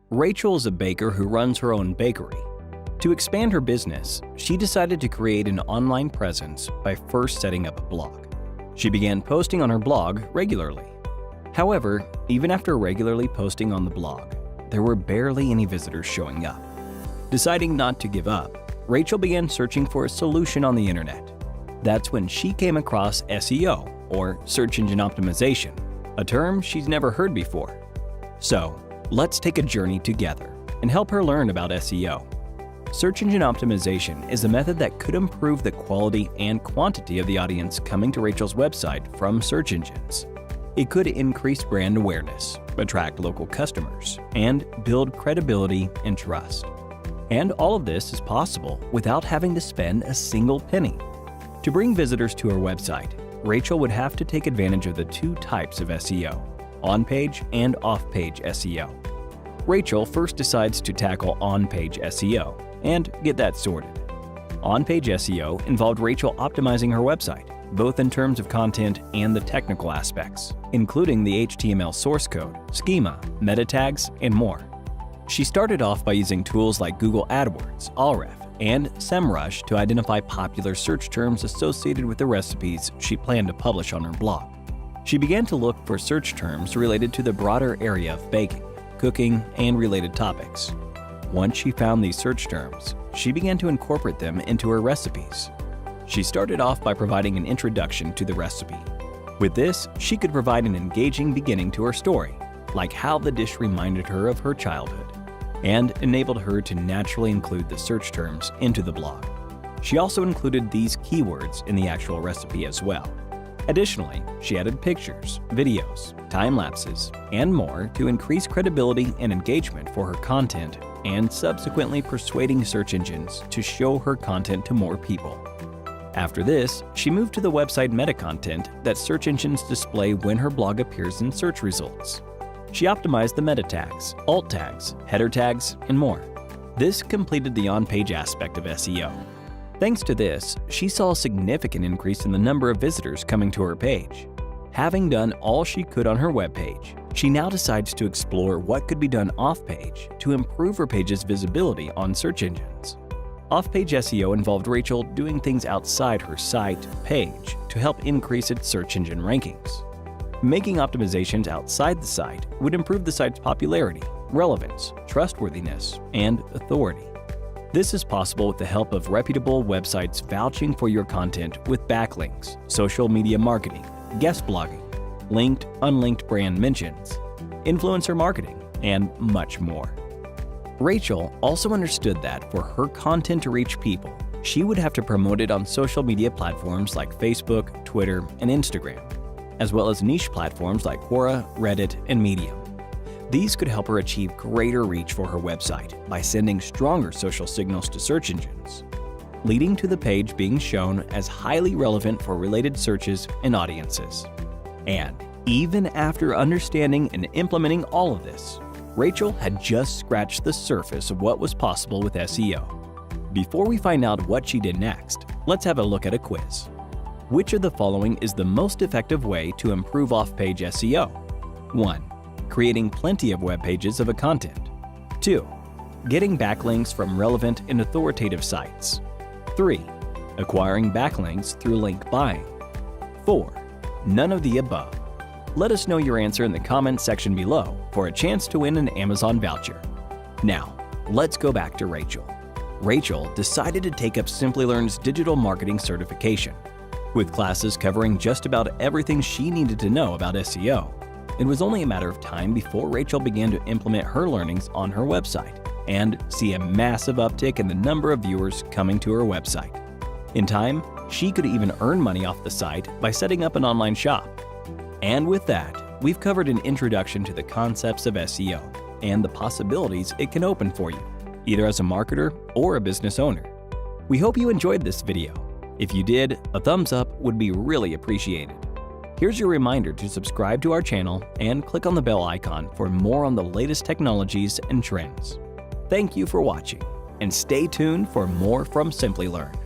Rachel is a baker who runs her own bakery. To expand her business, she decided to create an online presence by first setting up a blog. She began posting on her blog regularly. However, even after regularly posting on the blog, there were barely any visitors showing up. Deciding not to give up, Rachel began searching for a solution on the internet. That's when she came across SEO, or search engine optimization, a term she's never heard before. So, let's take a journey together and help her learn about SEO. Search engine optimization is a method that could improve the quality and quantity of the audience coming to Rachel's website from search engines. It could increase brand awareness, attract local customers, and build credibility and trust. And all of this is possible without having to spend a single penny. To bring visitors to her website, Rachel would have to take advantage of the two types of SEO, on-page and off-page SEO. Rachel first decides to tackle on-page SEO and get that sorted. On-page SEO involved Rachel optimizing her website, both in terms of content and the technical aspects, including the HTML source code, schema, meta tags, and more. She started off by using tools like Google AdWords, Ahrefs, and SEMrush to identify popular search terms associated with the recipes she planned to publish on her blog. She began to look for search terms related to the broader area of baking, cooking, and related topics. Once she found these search terms, she began to incorporate them into her recipes. She started off by providing an introduction to the recipe. With this, she could provide an engaging beginning to her story, like how the dish reminded her of her childhood, and enabled her to naturally include the search terms into the blog. She also included these keywords in the actual recipe as well. Additionally, she added pictures, videos, time-lapses, and more to increase credibility and engagement for her content and subsequently persuading search engines to show her content to more people. After this, she moved to the website meta content that search engines display when her blog appears in search results. She optimized the meta tags, alt tags, header tags, and more. This completed the on-page aspect of SEO. Thanks to this, she saw a significant increase in the number of visitors coming to her page. Having done all she could on her webpage, she now decides to explore what could be done off-page to improve her page's visibility on search engines. Off-page SEO involved Rachel doing things outside her site page to help increase its search engine rankings. Making optimizations outside the site would improve the site's popularity, relevance, trustworthiness, and authority. This is possible with the help of reputable websites vouching for your content with backlinks, social media marketing, guest blogging, linked, unlinked brand mentions, influencer marketing, and much more. Rachel also understood that for her content to reach people, she would have to promote it on social media platforms like Facebook, Twitter, and Instagram, as well as niche platforms like Quora, Reddit, and Medium. These could help her achieve greater reach for her website by sending stronger social signals to search engines, leading to the page being shown as highly relevant for related searches and audiences. And even after understanding and implementing all of this, Rachel had just scratched the surface of what was possible with SEO. Before we find out what she did next, let's have a look at a quiz. Which of the following is the most effective way to improve off-page SEO? 1. Creating plenty of web pages of a content. 2. Getting backlinks from relevant and authoritative sites. 3. Acquiring backlinks through link buying. 4. None of the above. Let us know your answer in the comments section below for a chance to win an Amazon voucher. Now, let's go back to Rachel. Rachel decided to take up Simplilearn's digital marketing certification. With classes covering just about everything she needed to know about SEO, it was only a matter of time before Rachel began to implement her learnings on her website and see a massive uptick in the number of viewers coming to her website. In time, she could even earn money off the site by setting up an online shop. And with that, we've covered an introduction to the concepts of SEO and the possibilities it can open for you, either as a marketer or a business owner. We hope you enjoyed this video. If you did, a thumbs up would be really appreciated. Here's your reminder to subscribe to our channel and click on the bell icon for more on the latest technologies and trends. Thank you for watching, and stay tuned for more from Simplilearn.